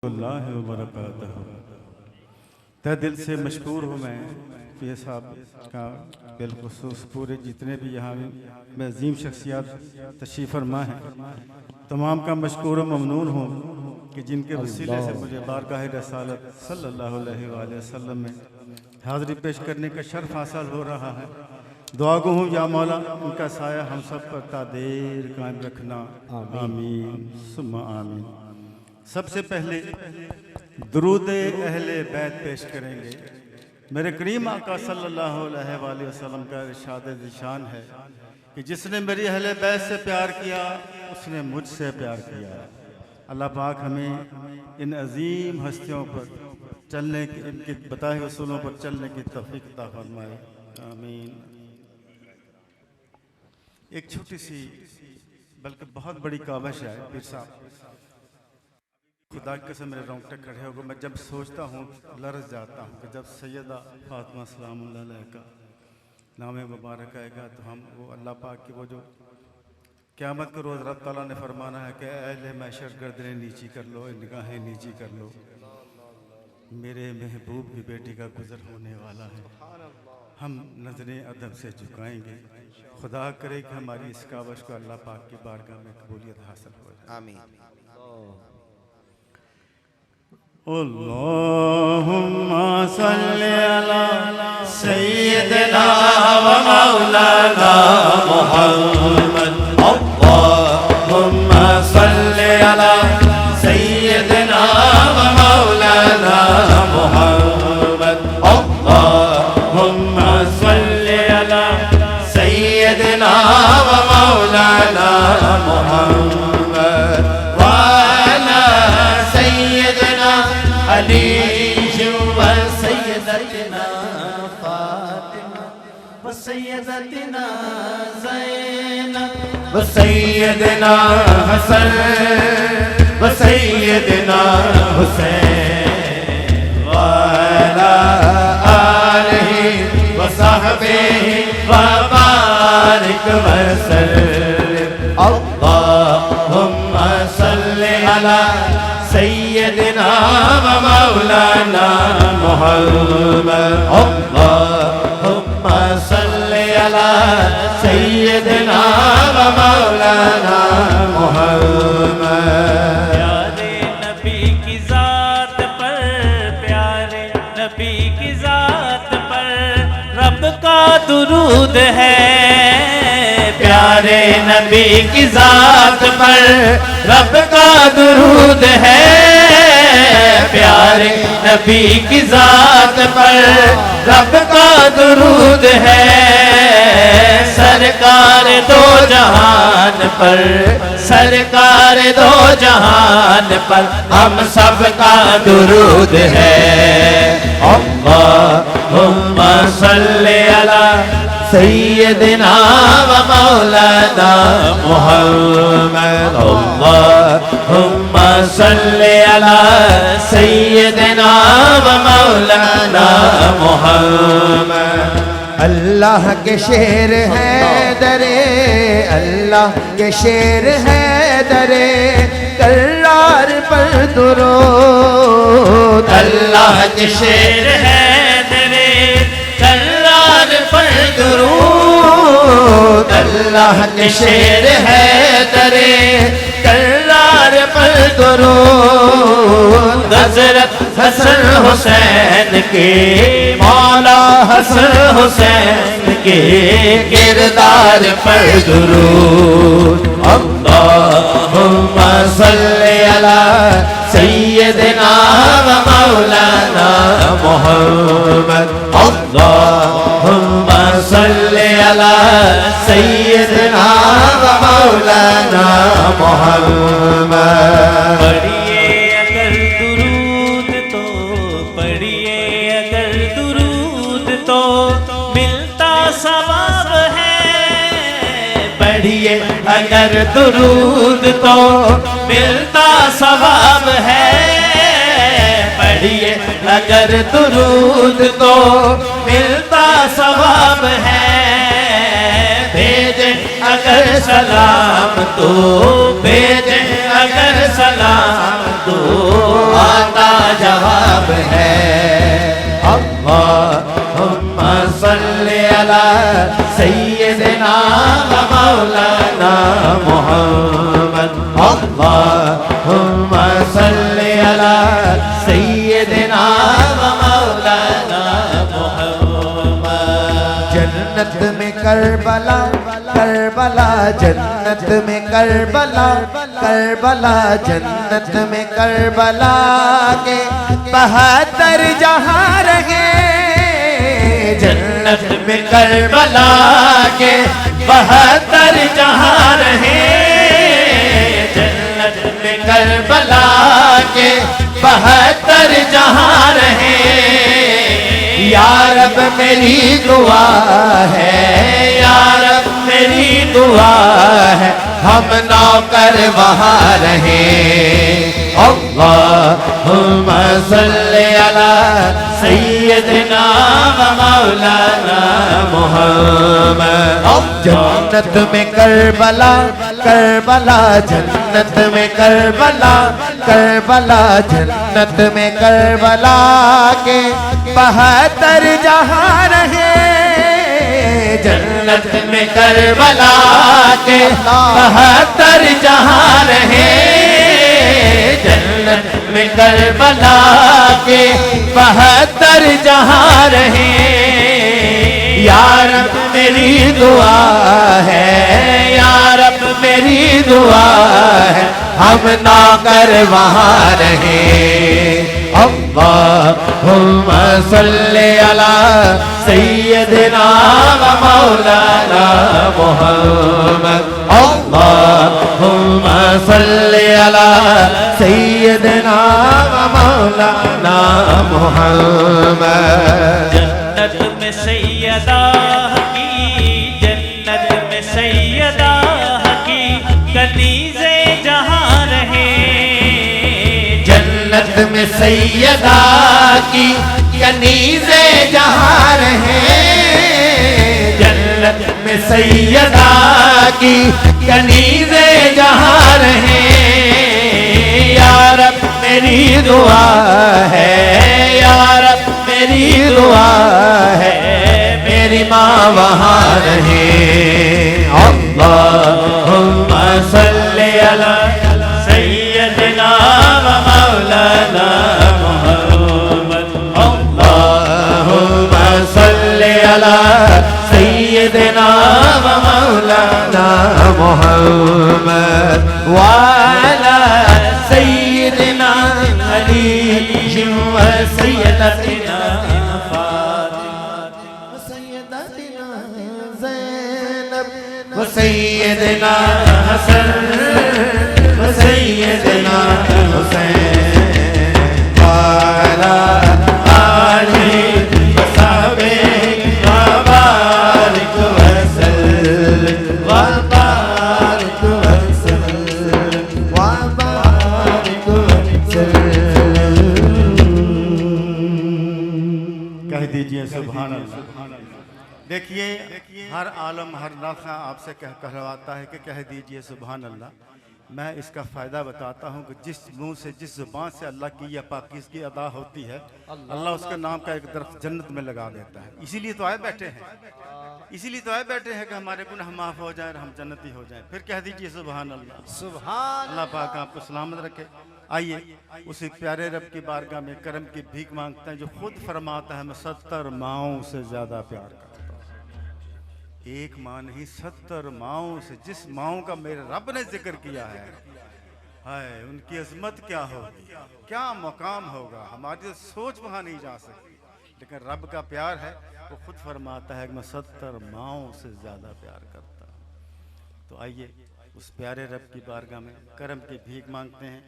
अल्लाह व बरकातहू। तहे दिल से मशकूर हूँ मैं पीर साहब का, बिलखुसूस पूरे जितने भी यहाँ में अजीम शख्सियात तशरीफ़ फरमा हैं, तमाम का मशकूर व ममनून हूँ कि जिनके वसीले से मुझे बारगाह रसालत सल्लल्लाहु अलैहि वसल्लम में हाज़री पेश करने का शर्फ हासिल हो रहा है। दुआ गो हूँ या मौला उनका साया हम सब पर तादेर कायम रखना, आमीन सुम्मा आमीन। सबसे पहले दुरूद अहले बैत पेश करेंगे। मेरे करीम आका सल्लल्लाहु अलैहि वसल्लम का इरशाद ज़िशान है कि जिसने मेरी अहले बैत से प्यार किया उसने मुझसे प्यार किया। अल्लाह पाक हमें इन अजीम हस्तियों पर चलने की, इनके बताए उसूलों पर चलने की तौफीक अता फरमाए, आमीन। एक छोटी सी बल्कि बहुत बड़ी काविश है पीर साहब, खुदा के से मेरे रोंगटे खड़े हो गए। मैं जब सोचता हूँ लरज़ जाता हूँ कि जब सैयदा फातिमा सलामुल्लाह अलैहा का नाम मुबारक आएगा तो हम वो अल्लाह पाक की वो जो क़यामत के रोज़ रब ताला ने फरमाना है कि अहले महशर गर्दनें नीची कर लो, निगाहें नीची कर लो, मेरे महबूब की बेटी का गुज़र होने वाला है। हम नज़रें अदब से झुकाएंगे। खुदा करे कि हमारी इस काविश को अल्लाह पाक की बारगाह में कबूलियत हासिल हो जाए, आमीन। अल्लाहुम्मा सल्ली अला सय्यदना व मौलाना मुहम्मद। अल्लाहुम्मा सल्ली अला सय्यदना व मौलाना मुहम्मद। अल्लाहुम्मा सल्ली अला सय्यदना व मौलाना मुहम्मद व अला सय्यदना अली व सय्यदतना फातिमा व सय्यदतना ज़ैनब व सय्यदना हसन व सय्यदना हुसैन व अला आलिहि व सहबिहि व बारिक व सल्लिम। अल्लाहुम्मा सल्लि अला सय्यदना व मौलाना मुहम्मद। अल्लाहुम्मा सल्लि अला सय्यदना व मौलाना मुहम्मद। प्यारे नबी की ज़ात पर, प्यारे नबी की ज़ात पर रब का दुरूद है। प्यारे नबी की ज़ात पर रब का दुरूद है। प्यारे नबी की ज़ात पर रब का दुरूद है। सरकार दो जहान पर, सरकार दो जहान पर हम सब का दुरूद है। अल्लाहुम्मा सल्ली अला सय्यदना व मौलाना मुहम्मद। अल्लाहुम्मा सल्लि अला सय्यदना व मौलाना मुहम्मद। अल्लाह के शेर है दरे, अल्लाह के शेर है दरे करार पर दुरूद। अल्लाह के शेर है दरे करार पर दुरूद। अल्लाह के शेर है दरे करार पर दुरूद। हज़रत हसन हुसैन के, मौला हसन हुसैन के किरदार पर दुरूद। अल्लाहुम्मा सल्लि अला सय्यदना व मौलाना मुहम्मद। अल्लाहुम्मा सल्लि अला सय्यदना व मौलाना मुहम्मद। पढ़िए अगर दुरूद तो, पढ़िए अगर दुरूद तो मिलता सवाब है। पढ़िए अगर दुरूद तो मिलता सवाब है। पढ़िए अगर दुरूद तो मिलता सवाब है। भेजे अगर सलाम तो, भेजे अगर सलाम तो सैयदना व मौलाना मुहम्मद अल्लाहुम्मा सल्ली अला सैयदना व मौलाना मुहम्मद। जन्नत में करबला करबला जन्नत में करबला करबला जन्नत में करबला के 72 जहां रहे। जन्नत में करबला के 72 जहां रहे। जन्नत में करबला के 72 जहां रहे। या रब मेरी दुआ है, या रब मेरी दुआ है, हम नौकर वहाँ रहे। अल्लाहुम्मा सल्ली अला सैयदना व मौलाना मुहम्मद। जन्नत में करबला करबला जन्नत में करबला करबला जन्नत में करबला के 72 जहां रहे। जन्नत में करबला के 72 जहां रहे। जन्नत में करबला के 72 जहां रहे। या रब मेरी दुआ है, या रब मेरी दुआ है, हम नौकर वहाँ रहे। अल्लाहुम्मा सल्ली अला सैयदना व मौलाना मुहम्मद। अल्लाहुम्मा सल्ली अला सैयदना व मौलाना मुहम्मद। जन्नत में सैयदा की, जन्नत में सैयदा की कनीज़े जहां रहे। जन्नत में सैयदा की कनीज़े जहां रहे। जन्नत में सैयदा की कनीज़े जहां रहे। या रब मेरी दुआ है, या रब मेरी दुआ है, मेरी माँ वहाँ रहे। अल्लाहुम्मा सल्ली अला सैयदना व मौलाना मुहम्मद। अल्लाहुम्मा सल्ली अला सैयदना व मौलाना मुहम्मद व अला सैयदना अली व सैयदना सैयदना हसन व सैयदना हुसैन वाला आले व साहबे व बारिक वसल्लम व बारिक वसल्लम व बारिक वसल्लम। कह दीजिए सुभान अल्लाह। देखिए हर आलम हर नाखा आपसे कहलवाता है कि कह दीजिए सुभान अल्लाह। मैं इसका फ़ायदा बताता हूँ कि जिस मुंह से जिस ज़ुबान से अल्लाह की या पाकीज़गी अदा होती है, अल्लाह उसके नाम का एक दरख्त जन्नत में लगा देता है। इसीलिए तो आए बैठे हैं, इसीलिए तो आए बैठे हैं कि हमारे गुनाह माफ़ हो जाए और हम जन्नती हो जाएं। फिर कह दीजिए सुभान अल्लाह। सुभान अल्लाह पाक आपको सलामत रखे। आइए उसी प्यारे रब की बारगाह में करम की भीख मांगते हैं जो खुद फरमाता है मैं 70 माओं से ज़्यादा प्यार करता हूँ। एक माँ नहीं 70 माओं से। जिस माओं का मेरे रब ने जिक्र किया है, हाय उनकी अजमत क्या होगी, क्या मकाम होगा। हमारी तो सोच वहाँ नहीं जा सकती, लेकिन रब का प्यार है। वो खुद फरमाता है कि मैं 70 माओं से ज़्यादा प्यार करता हूँ। तो आइए उस प्यारे रब की बारगाह में करम की भीख मांगते हैं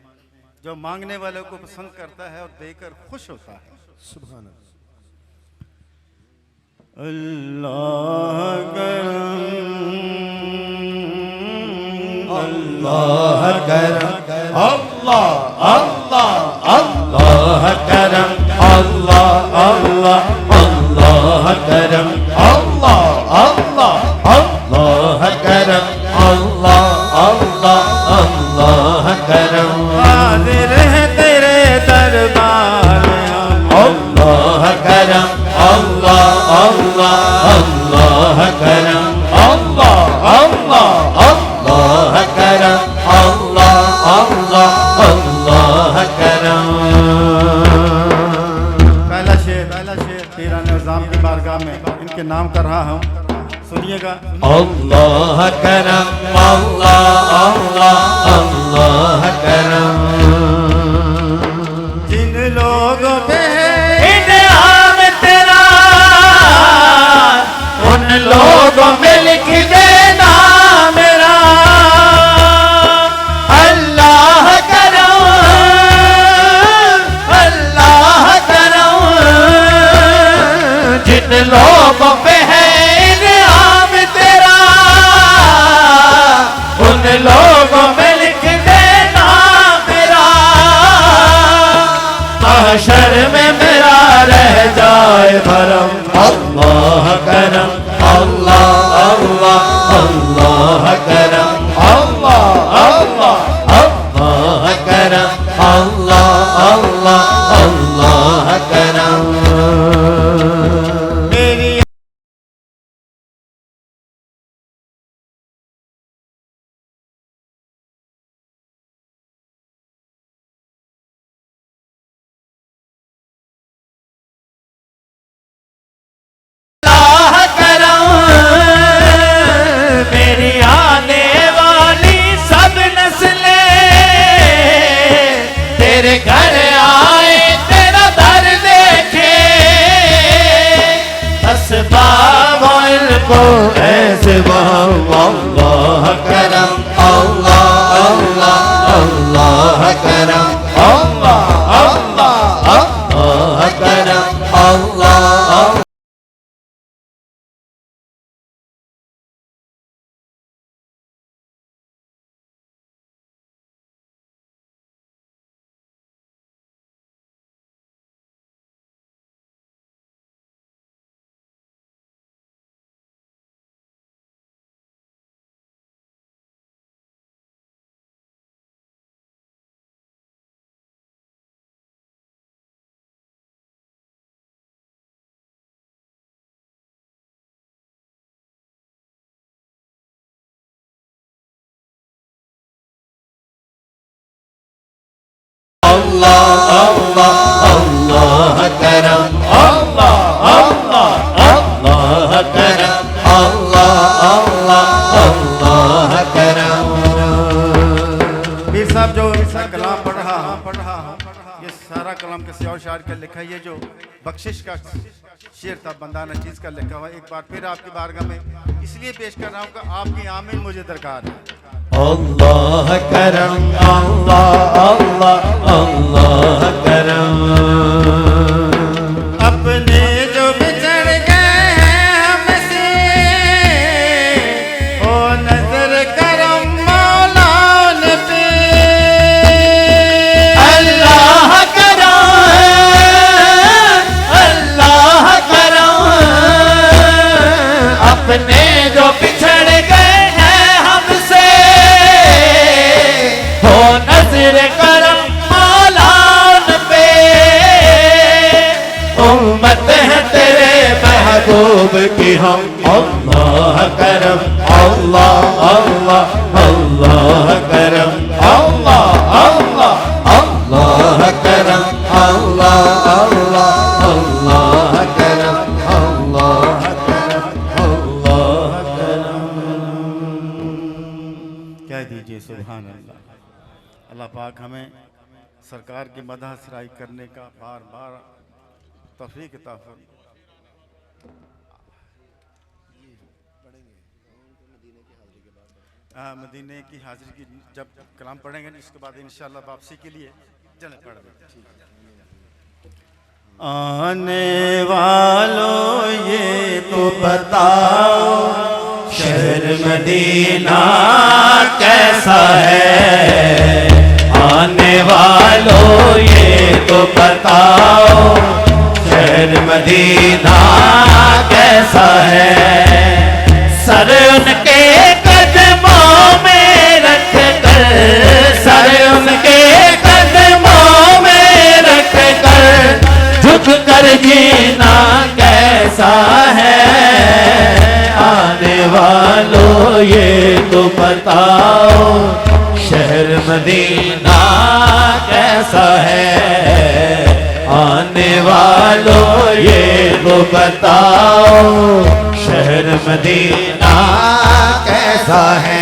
जो मांगने वालों को पसंद करता है और देकर खुश होता है। सुभान अल्लाह अल्लाह करम अल्लाह अल्लाह अल्लाह करम अल्लाह अल्लाह अल्लाह करम अल्लाह अल्लाह अल्लाह करम अल्लाह अल्लाह अल्लाह करम। हाजिर है तेरे दरबार अल्लाह करम अल्लाह अल्लाह अल्लाह करम के नाम कर रहा हूँ, सुनिएगा। अल्लाह करम, अल्लाह अल्लाह अल्लाह करम। जिन लोगों पे इनाम तेरा उन लोगों में लिख देना मेरा। अल्लाह करम, अल्लाह करम। जिन लोगों पे है इनाम तेरा उन लोगों में लिख देना मेरा। महशर में मेरा रह जाए भरम। अल्लाह करम, अल्लाह अल्लाह अल्लाह करम, अल्लाह अल्लाह अल्लाह करम, अल्लाह अल्लाह अल्लाह करम। मेरी अल्लाह करम। मेरी आने वाली सब नस्लें तेरे घर आए, तेरा दर देखे। असबाब इनको ऐसे अल्लाह करम, अल्लाह अल्लाह अल्लाह करम, अल्लाह अल्लाह अल्लाह करम, अल्लाह। अल्लाह अल्लाह अल्लाह करम, अल्लाह अल्लाह अल्लाह करम, अल्लाह अल्लाह अल्लाह करम। पीर साहब जो कलाम पढ़ रहा हूँ, ये सारा कलाम किसी और शायर का लिखा है। ये जो बख्शिश का शेर था, बंदा नचीज का लिखा हुआ। एक बार फिर आपकी बारगाह में इसलिए पेश कर रहा हूँ कि आपकी आमीन मुझे दरकार है। अल्लाह करम, अल्लाह अल्लाह अल्लाह करम। अपने जो बिछड़ गए हैं हमसे, ओ नजर करम मौला ने पे। अल्लाह करम, अल्लाह करम। अपने जो बिछड़ गए हैं हमसे, हो नजर करम मौला उन पे। उम्मत है तेरे महबूब की हम। अल्लाह करम, अल्लाह अल्लाह अल्लाह करम, अल्लाह अल्लाह अल्लाह करम, अल्लाह अल्लाह अल्लाह करम, अल्लाह करम, अल्लाह करम। कह दीजिए सुभान अल्लाह। अल्लाह पाक हमें सरकार की मदह सराई करने का बार बार तौफीक अता फरमाए। मदीने की हाजिरी की जब कलाम पढ़ेंगे इसके बाद इंशाअल्लाह वापसी के लिए चले पढ़ दें। आने वालों ये तो बताओ शहर मदीना कैसा है। आने वालों ये तो बताओ शहर मदीना कैसा है। सर उनके कदमों में रख कर, सर उनके कदमों में रख कर, झुक कर जीना कैसा है। आने वालों ये तो बताओ शहर मदीना कैसा है। आने वालों ये तो बताओ शहर मदीना कैसा है।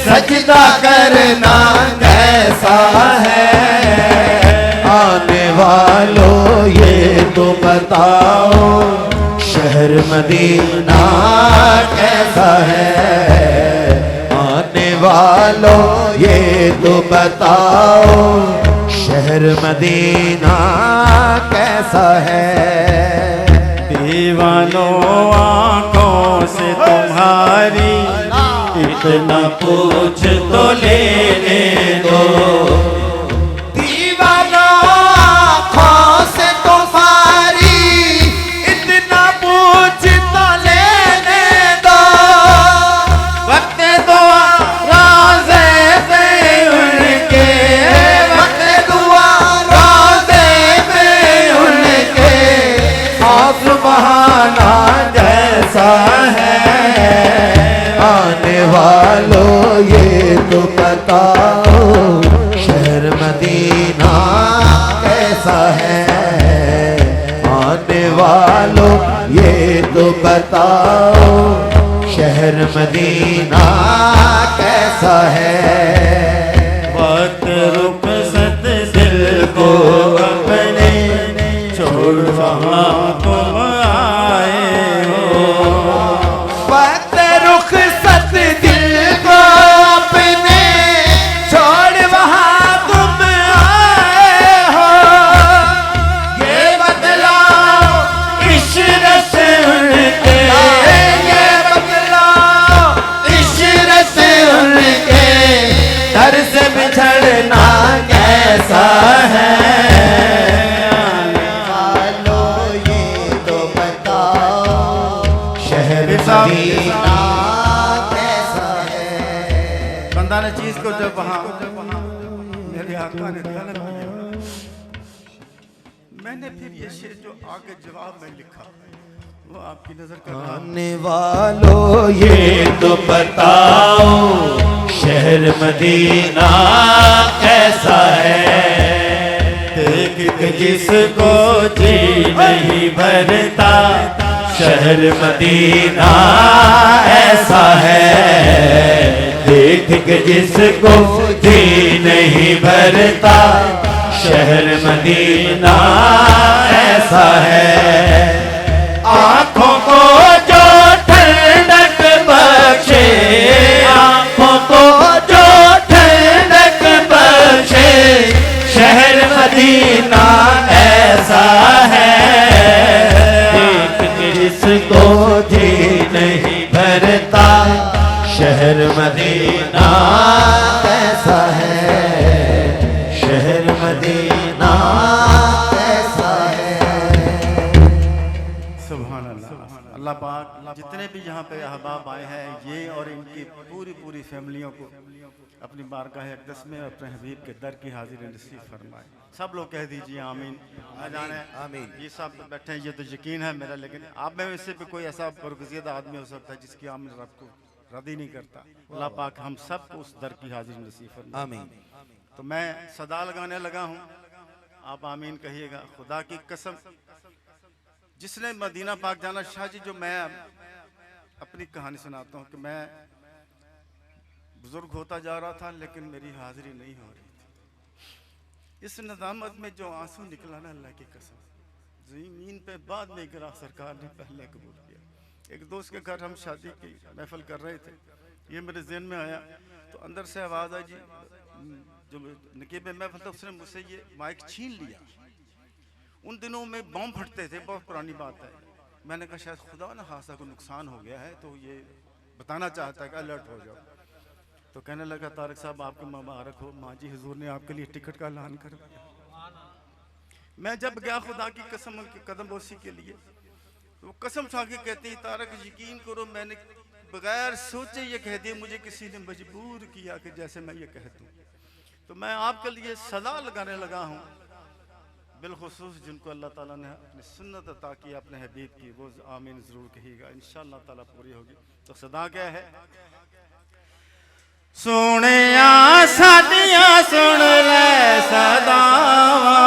सजदा करना कैसा है। आने वालों ये तो बताओ शहर मदीना कैसा है। आने वालों ये तो बताओ शहर मदीना कैसा है। दीवानों आंखों से तुम्हारी इतना पूछ तो लेने दो। दीवाना आँखों से तुम्हारी इतना पूछ तो लेने दो। वक्त दुआ रोज़े पे उनके, वक्त दुआ रोज़े पे उनके आँख बहाना जैसा है। आने वालों ये तो बताओ शहर मदीना कैसा है। आने वालों ये तो बताओ शहर मदीना कैसा है। वक्त रुखसत दिल को अपने छोड़ वहाँ तुम आए हो। वक्त रुखसत दिल को अपने छोड़ वहाँ तुम आए हो। ये बदलाओ इशरत से उनके, ये बदलाओ इशरत से उनके दर से बिछड़ना कैसा है। मदीना कैसा है। बंदा ने चीज को जब वहाँ मेरे आका ने तलब किया, मैंने फिर ये शेर जो आगे जवाब में लिखा वो आपकी नजर कर रहा। आने वालों ये तो बताओ शहर मदीना कैसा है। देख के जिसको जी नहीं भरता शहर मदीना ऐसा है। देख के जिसको जी नहीं भरता शहर मदीना ऐसा है। आँखों को जो ठंडक बख्शे, आँखों को जो ठंडक बख्शे शहर मदीना ऐसा है। जिसको जी नहीं भरता शहर मदीना कैसा है। शहर मदीना कैसा है। सुभान अल्लाह। अल्लाह पाक जितने भी यहाँ पे अहबाब आए हैं ये और इनकी पूरी पूरी फैमिलियों को अपनी बारगाह अक़दस में अपने हबीब के दर की हाजिरी नसीब फरमाए। सब लोग कह दीजिए आमीन। आमीन। ये सब बैठे हैं ये तो यकीन है मेरा, लेकिन आप में से भी कोई ऐसा बरगुज़ीदा आदमी हो सकता है जिसकी आमीन रब को रद्दी नहीं करता। अल्लाह पाक हम सबको उस दर की हाजिरी नसीब फरमाए। आमीन। तो मैं सदा लगाने लगा हूँ, आप आमीन कहिएगा। खुदा की कसम जिसने मदीना पाक जाना, शाह जी जो मैं अपनी कहानी सुनाता हूँ कि मैं बुजुर्ग होता जा रहा था लेकिन मेरी हाजिरी नहीं हो रही थी। इस नज़ामत में जो आंसू निकला ना, अल्लाह की कसम ज़मीन पे बाद में गिरा, सरकार ने पहले कबूल किया। एक दोस्त के घर हम शादी की महफिल कर रहे थे, ये मेरे जहन में आया तो अंदर से आवाज़ आई, जी जो नकीब महफिल था उसने मुझसे ये माइक छीन लिया। उन दिनों में बम फटते थे, बहुत पुरानी बात है। मैंने कहा शायद खुदा ना खासा को नुकसान हो गया है तो ये बताना चाहता है कि अलर्ट हो जाओ। तो कहने लगा तारिक साहब आपको मुबारक हो, माँ जी हुजूर ने आपके लिए टिकट का ऐलान कर दिया। मैं जब गया खुदा की कसम उनकी कदम बोसी के लिए तो वो कसम खा के कहती है, तारक यकीन करो मैंने बगैर सोचे ये कह दिया, मुझे किसी ने मजबूर किया कि जैसे मैं ये कह दूं। तो मैं आपके लिए सलाह लगाने लगा हूं, बिलखुसूस जिनको अल्लाह ताला ने अपनी सुन्नत अता की अपने हबीब की, वो आमीन ज़रूर कहिएगा, इंशाअल्लाह ताला पूरी होगी। तो सदा क्या है? सोने सादिया सुन ले सदावा,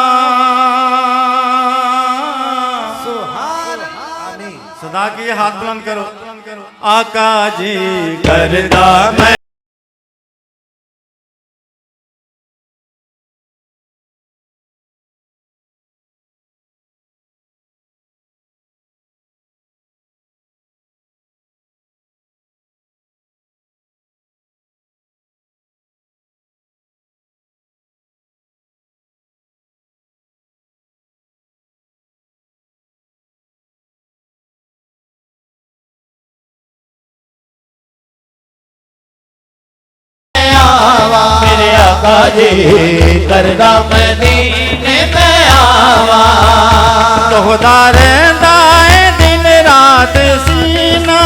सदा की हाथ बुलंद करो। आका जी करदा मैं मेरे आका जी करदा मदीने में आवा। खुदा रहंदा है दिन रात सीना,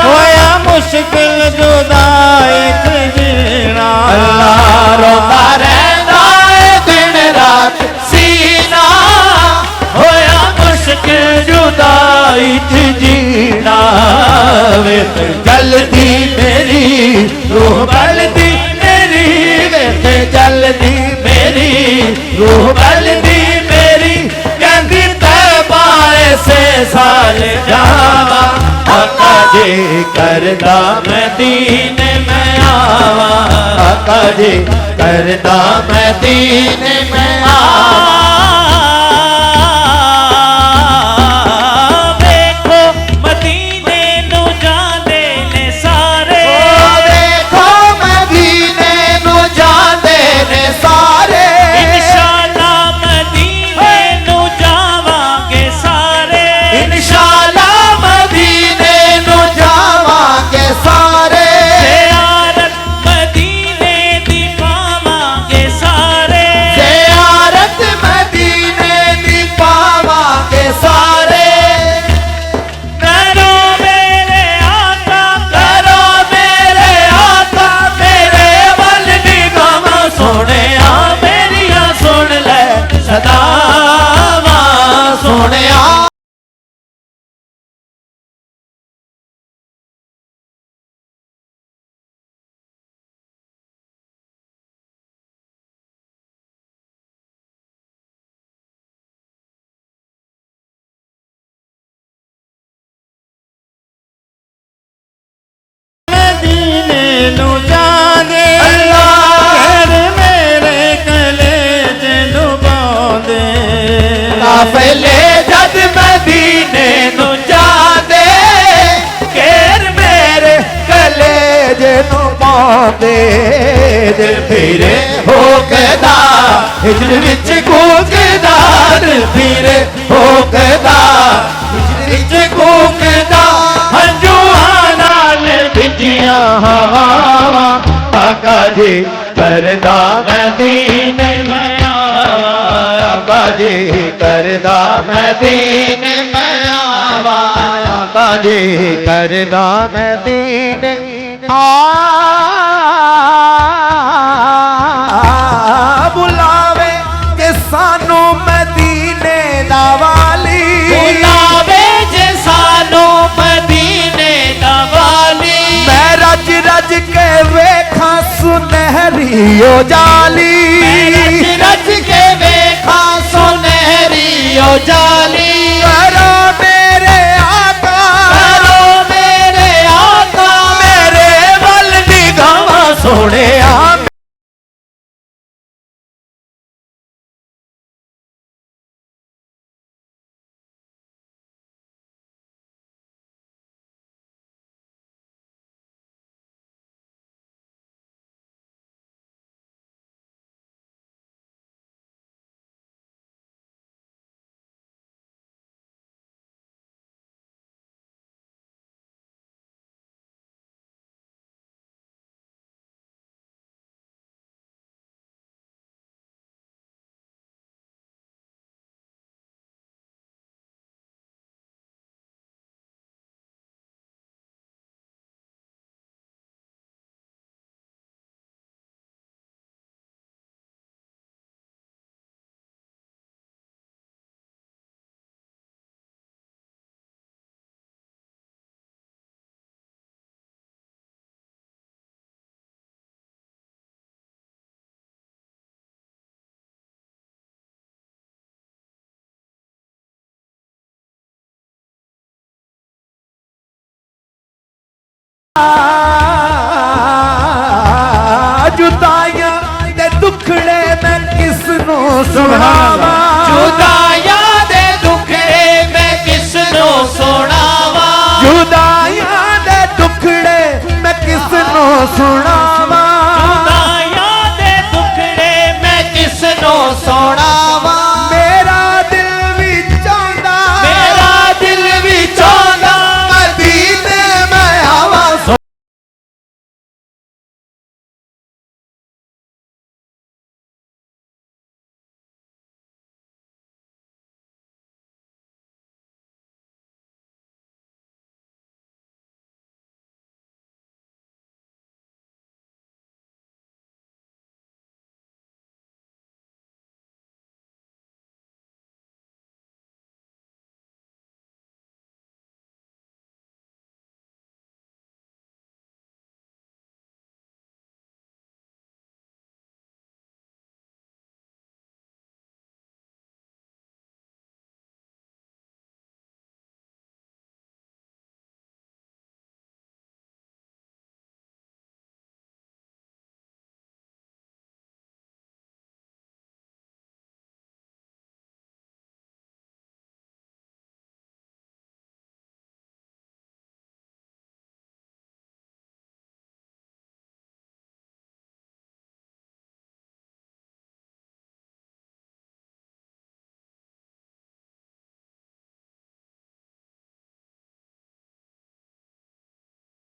होया मुश्किल जुदाई च जीना। अल्लाह रोता रहंदा है दिन रात सीना, होया मुश्किल जुदाई च जीना। वे जल्दी मेरी रूह बलदी मेरी, वे जल्दी मेरी रूह बलदी मेरी, कहंदी तैबा से साल जावा। आका जी करदा मदीने में आवा, आका जी करदा मदीने में आवा। देखो मदीने नु जांदे ने सारे, देखो मदीने नु जांदे ने सारे, इंशाअल्लाह मदीने नु जावांगे सारे, इंशाअल्लाह मदीने नु जावांगे सारे। ज़ियारत मदीने दी पावांगे सारे, ज़ियारत मदीने दी पावांगे सारे। करो मेरे आका, करो मेरे आका मेरे वल निगाहां सोने आ मेरिया सुन ले सदावां सोने आ। मदीने नु जांदे कर मेरे कलेज डुबांदे। काफिले जद मदीने नु जांदे, केर मेरे कलेज नु पांदे। दिल फिरे होकदा हिजर विच कूकदा, दिल फिरे होकदा हिजर विच कूकदा, हंजुआं नाल भिजियां हवावां। आका जी करदा मदीने में आवा, आका जी करदा मदीने में आवा, आका जी करदा मदीने बुलावे के सानू मदीने दा वाली, बुलावे जे सानू मदीने दा वाली। मैं रज रज के वेखा सुनहरी ओ जाली, रज रज के वेखा सुनहरी ओ जाली। करो मेरे आका, करो मेरे आका मेरे वल निगाहां सोने आ। जुदाइयां दे दुखड़े मैं किसनों सुनावा, जुदाइयां दे दुखड़े मैं किसनों सुनावा, जुदाइयां दे दुखड़े मैं किसनों सुनावा, जुदाइयां दे दुखड़े मैं किसनों सुनावा। मेरा दिल भी चाहता, मेरा दिल भी चाहता मदीने में आवा।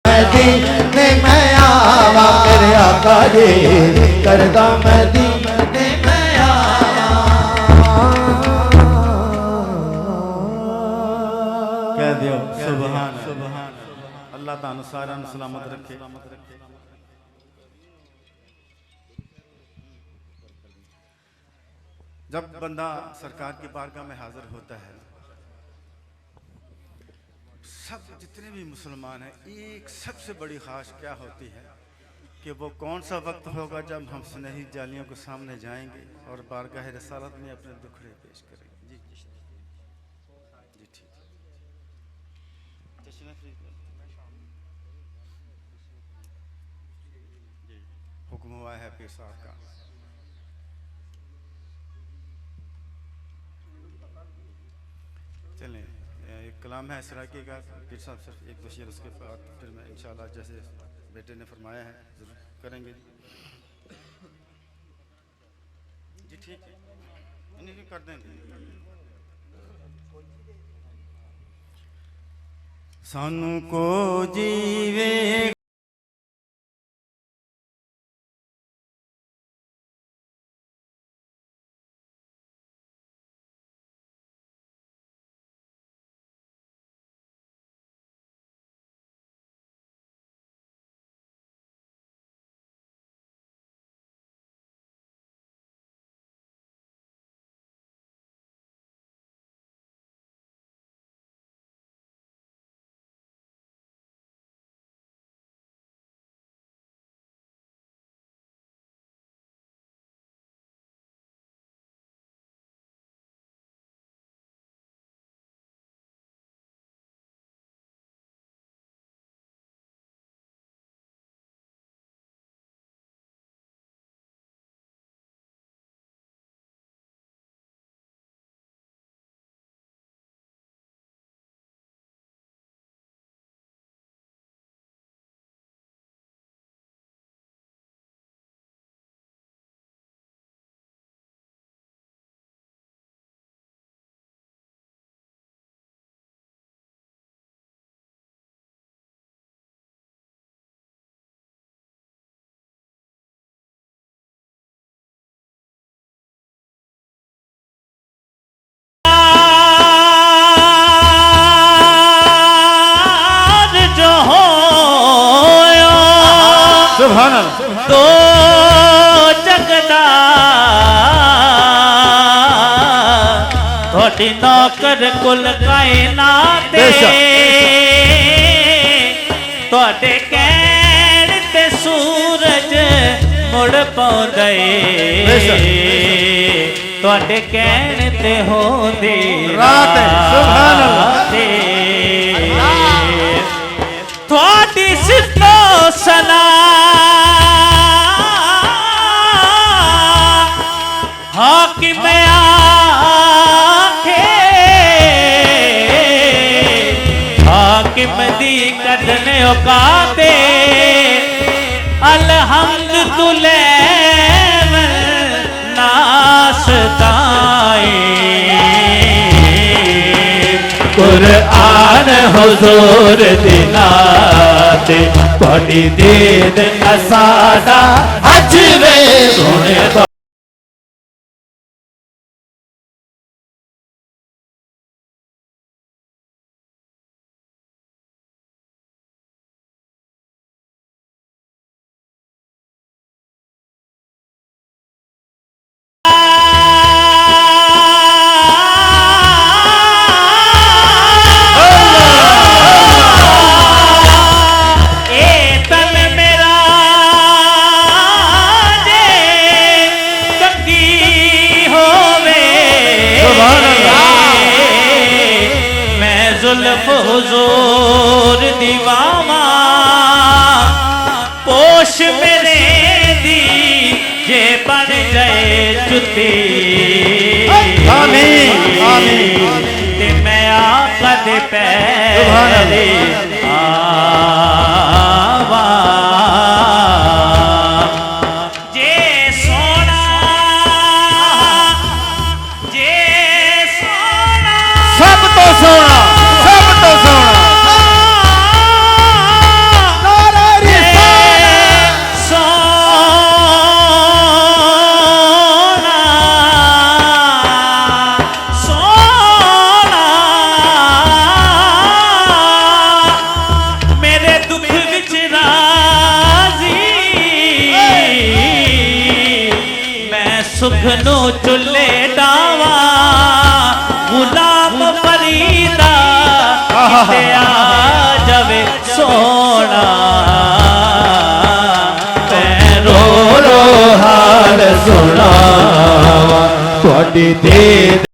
मदीने में आवा मेरे आका जी, करदा मदीने में आवा। कह दियो सुभान सुभान। अल्लाह ताला सारा सलामत रखे। जब बंदा सरकार की बारगाह में हाजिर होता है, सब जितने भी मुसलमान हैं, एक सबसे बड़ी ख्वाहिश क्या होती है कि वो कौन सा वक्त होगा जब हम सुनहरी जालियों के सामने जाएंगे और बारगाह रसालत में अपने दुखड़े पेश करेंगे। जी जी ठीक। हुक्म हुआ है पीर साहब का। चलें, एक कलाम है इसराकी का, पीर साहब सिर्फ एक दो शेर, उसके बाद फिर मैं इंशाल्लाह जैसे बेटे ने फरमाया है जरूर करेंगे। जी ठीक है, इन्हीं कर देंगे। सानू को जीवे दो जगदा थोड़ी नौकर कुल कायनात थोड़े कहण ते सूरज मुड़ पौंदे थोड़े कहण ते होंदी रात। सुभान अल्लाह। थोड़ी सिफत हाकिम दी कदने औकाते अलहम्द तुले नासताए कुरान हुजूर दिलाते पढ़ी दीद असादा हज वे सोने हुजूर दीवामा पोश मेरे दी जे बन जाए जुती आमीन आमीन ते मैं आका दे पैरे आवा जे सोना सब तो सोना सुखनो चुले डावा गुलाम फरीदा किते आ जावे सोना रो रो हाल सुनावा थोड़ी दीद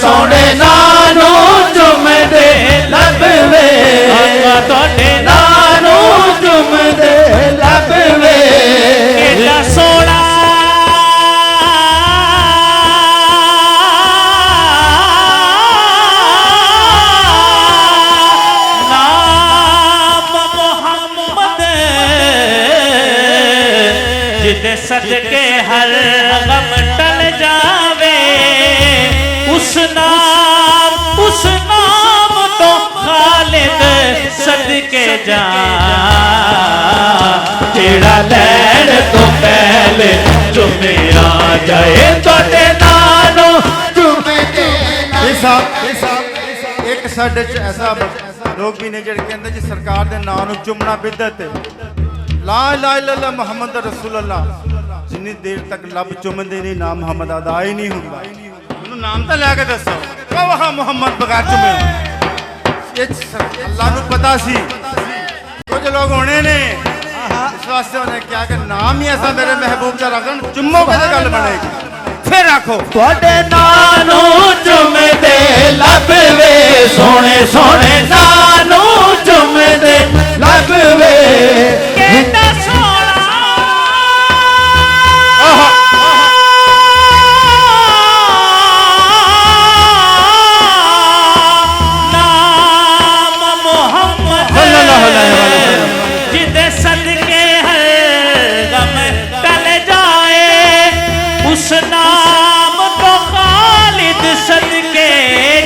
सोने नानू चुमदे लबवे तोड़े नानू चुमदे लबवे केड़ा सोना नाम मोहम्मद जिदे सदके हर गम टल जावे उस नाम तो खालिद सदके जा तेरा लैन तो पहले चुमे आ जाए तोड़े नानू चुमदे एक साडे च ऐसा लोग भी ने जेड़े कहंदे जी सरकार दे नाम नूं चुमना बिदअत है ला इलाहा इल्लल्लाह मुहम्मद रसूलुल्लाह जिन्नी देर तक लब चुमदे नहीं नाम मुहम्मद अदा ही नहीं हुंदा उन्होंने नाम तो लैके दसो कहो हाँ मुहम्मद बगैर चुमे अल्लाह नूं पता सी कुछ लोग होने ने इस वास्ते उन्हें क्या कि नाम ही ऐसा मेरे महबूब चा रखन चुम्मो के गल बनेगी फिर आखो थोड़े नानू चुमदे लबवे सोने सोने नानू चुमदे लबवे केड़ा सोना नाम मोहम्मद जिदे सदके हर गम टल जाए उस नाम तो खालिद सदके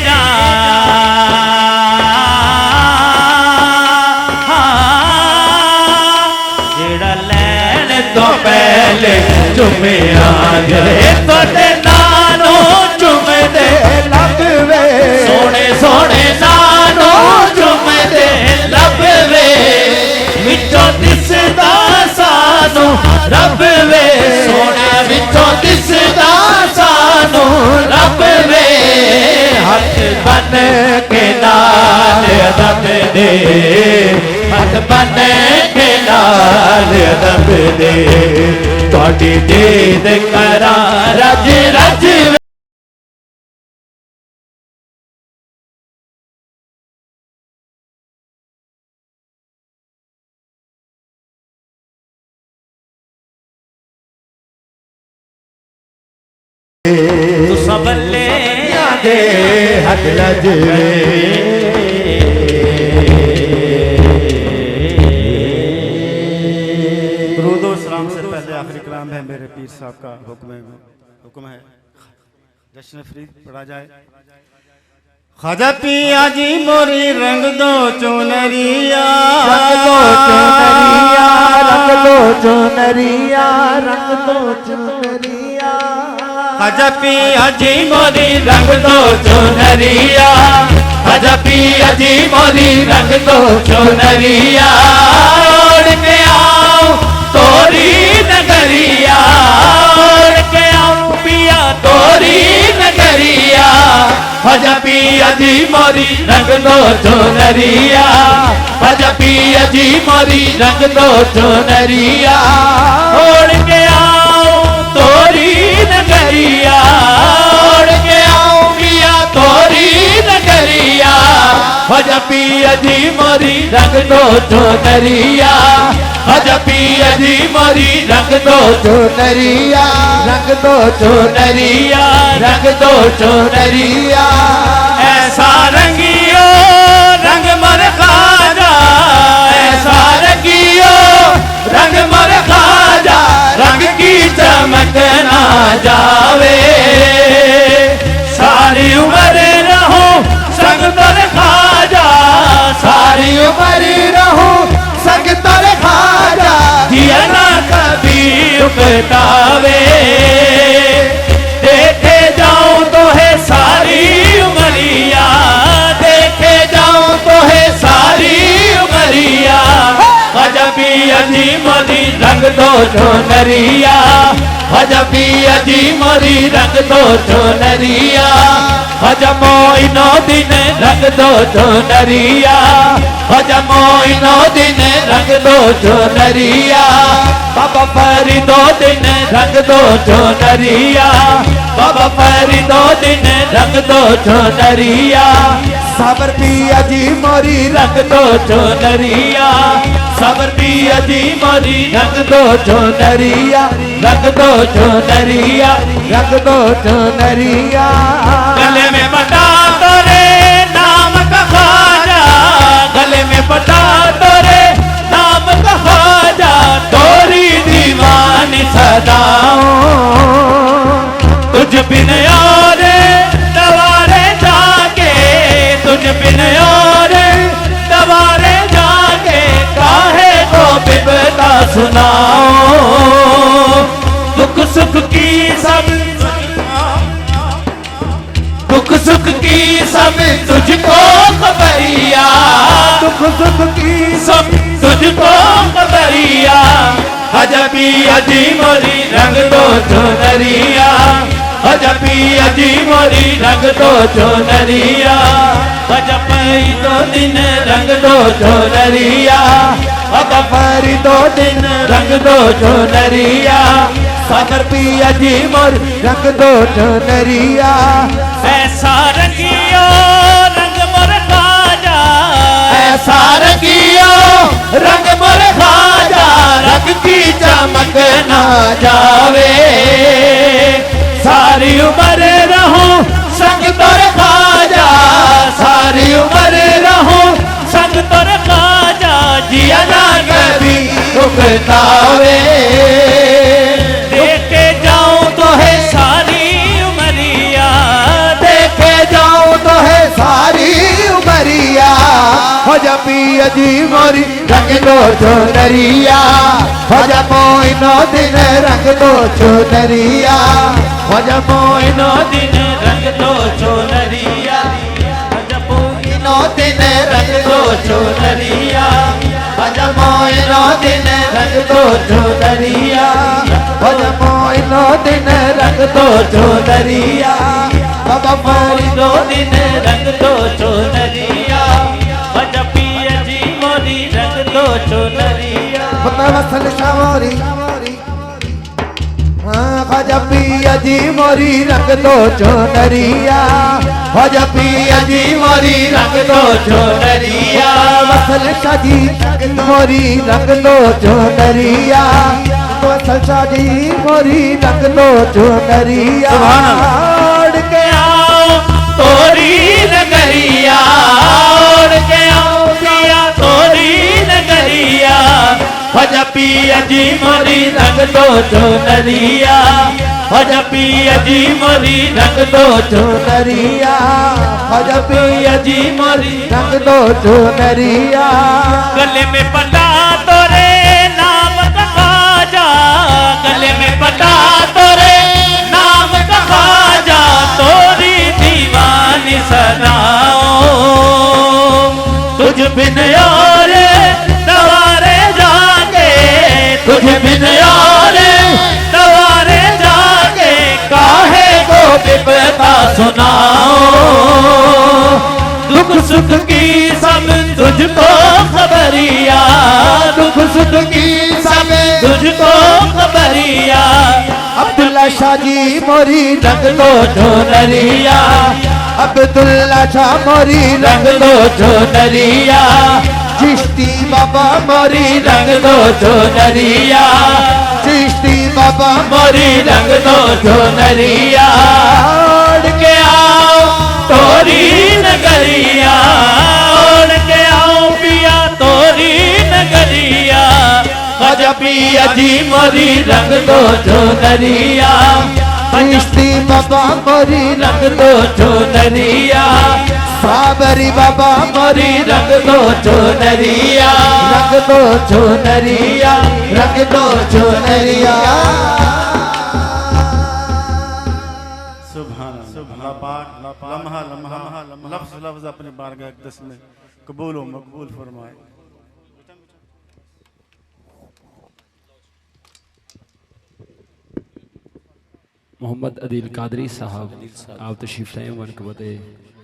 जा जेड़ा लैन तो पहले चुमे आ गए तोड़े नानू चुमदे लबवे सोने सोने नानू चुमदे लबवे विचों दिसदा सानू रबवे सोने विचों दिसदा सानू रबवे हाथ बन के नाल रब दे हाथ बन के नाल अदब दे तुहाडी दीद करा रज रज तुसा बल्ले दे हक लज दुरूद और सलाम से पहले आखिरी कलाम है मेरे पीर साहब का हुक्म है जश्न फरीद पढ़ा जाए। ख्वाजा पिया जी मोरी रंग दो चुनरिया, रंग दो चुनरिया, रंग दो चुनरिया, रंग दो चुनरिया। ख्वाजा पिया जी मोरी रंग दो चुनरिया, ख्वाजा पिया जी मोरी रंग दो चुनरिया। ओढ़ के आओ तोरी नगरिया, ओढ़ के आओ पिया तोरी नगरिया। ख्वाजा पिया जी मोरी रंग दो चुनरिया, ख्वाजा पिया जी मोरी रंग दो चुनरिया। ओढ़ के आओ तोरी नगरिया, ओढ़ के आओ पिया तोरी नगरिया। ख्वाजा पिया जी मोरी रंग दो चुनरिया, ख्वाजा पिया जी मोरी रंग दो चुनरिया, रंग दो चुनरिया, रंग दो चुनरिया। ऐसा रंगियो रंग मर ख्वाजा, ऐसा रंगियो रंग मर ख्वाजा, रंग की चमक ना जावे। सारी उम्र रहो संग तर ख्वाजा, सारी उम्र रहो संग तर ख्वाजा। जिया ना कभी उकतावे, देखे जाऊं तो है सारी उमरिया, देखे जाऊं तो है सारी उमरिया। ख्वाजा पिया जी मोरी रंग दो चुनरिया, ख्वाजा पिया जी मोरी रंग दो चुनरिया। ख्वाजा मोइनो दिन रंग दो चुनरिया, ख्वाजा मोइनो दिन रंग दो चुनरिया। बाबा फरीदो दिन रंग दो चुनरिया, बाबा फरीदो दिन रंग दो चुनरिया। साबर पिया जी मोरी रंग दो चुनरिया, साबर पिया जी मोरी रंग दो चुनरिया, रंग दो चुनरिया, रंग दो चुनरिया। गले में बटा तोरे नाम का ख्वाजा, गले में बटा तोरे नाम का ख्वाजा। तोरी दीवानी सदाओं तुझ बिन और दवारे जाके, तुझ बिन और दवारे जाके। काहे को बिपता सुनाओ, दुख सुख की सब, दुख सुख की सब तुझको खबरिया, दुख सुख की सब तुझको खबरिया। ख्वाजा पिया जी मोरी रंग दो चुनरिया, ख्वाजा पिया जी मोरी रंग दो चुनरिया। ख्वाजा फरीदो दिन रंग दो चुनरिया, ख्वाजा फरीदो दिन रंग दो चुनरिया। सागर पिया जी मोरी रंग दो चुनरिया। ऐसा रंगियो रंग मोर ख्वाजा, ऐसा रंगियो रंग मोर ख्वाजा, रंग की चमक ना जावे। सारी उम्र रहूं संग तोर ख्वाजा, सारी उम्र रहूं संग तोर ख्वाजा। जिया ना कभी रुकतावे, देखे जाऊं तो है सारी उमरिया, देखे जाऊं तो है सारी उमरिया। ख्वाजा पिया जी मोरी रंग दो चुनरिया, ख्वाजा मोइनो दिन रंग दो चुनरिया, ख्वाजा मोइनो दिन रंग दो चुनरिया, मोइनो दिन रंग दो चुनरिया। ख्वाजा मोइनो दिन रंग दो चुनरिया, ख्वाजा मोइनो दिन रंग दो चुनरिया। बाबा फरीदो दिन रंग दो चुनरिया, ख्वाजा पिया जी मोरी रंग दो चुनरिया। वसल शामोरी हाँ ख्वाजा पिया जी मोरी रंग दो चुनरिया ख्वाजा पिया जी मोरी रंग दो चुनरिया वसल शाह जी मोरी रंग दो चुनरिया वसल शाह जी मोरी रंग दो चुनरिया उड़ के आओ तोरी नगरिया उड़ के आओ पिया तोरी नगरिया ख्वाजा पिया जी मोरी रंग दो चुनरिया ख्वाजा पिया जी मोरी रंग दो चुनरिया ख्वाजा पिया जी मोरी रंग दो चुनरिया गले में पटा तोरे नाम का ख्वाजा गले में पटा तोरे नाम का ख्वाजा तोरी दीवानी सदाओ तुझ बिन और सवारे जाके तुझ बिन और सवारे जाके काहे को विपदा सुनाओ दुख सुख की सब तुझको खबरिया दुख सुख की सब तुझको खबरिया अब्दुल्ला शाह जी मोरी रंग दो चुनरिया अब्दुल्ला शाह मोरी रंग दो चुनरिया चिश्ती बाबा मोरी रंग दो चुनरिया चिश्ती बाबा मोरी रंग दो चुनरिया उड़ के आओ तोरी नगरिया उड़ के आओ पिया तोरी नगरिया ख्वाजा पिया जी मोरी रंग दो चुनरिया चिश्ती बाबा मोरी रंग दो चुनरिया साबरी बाबा मोरी रंग दो चुनरिया रंग दो चुनरिया रंग दो चुनरिया सुभान अल्लाह पाक लम्हा लम्हा लफ्ज़ लफ्ज़ अपनी बारगाह अक़दस में कबूल व मकबूल फरमाए। मोहम्मद अदील कादरी साहब आप तशरीफ लाए उमर के बदे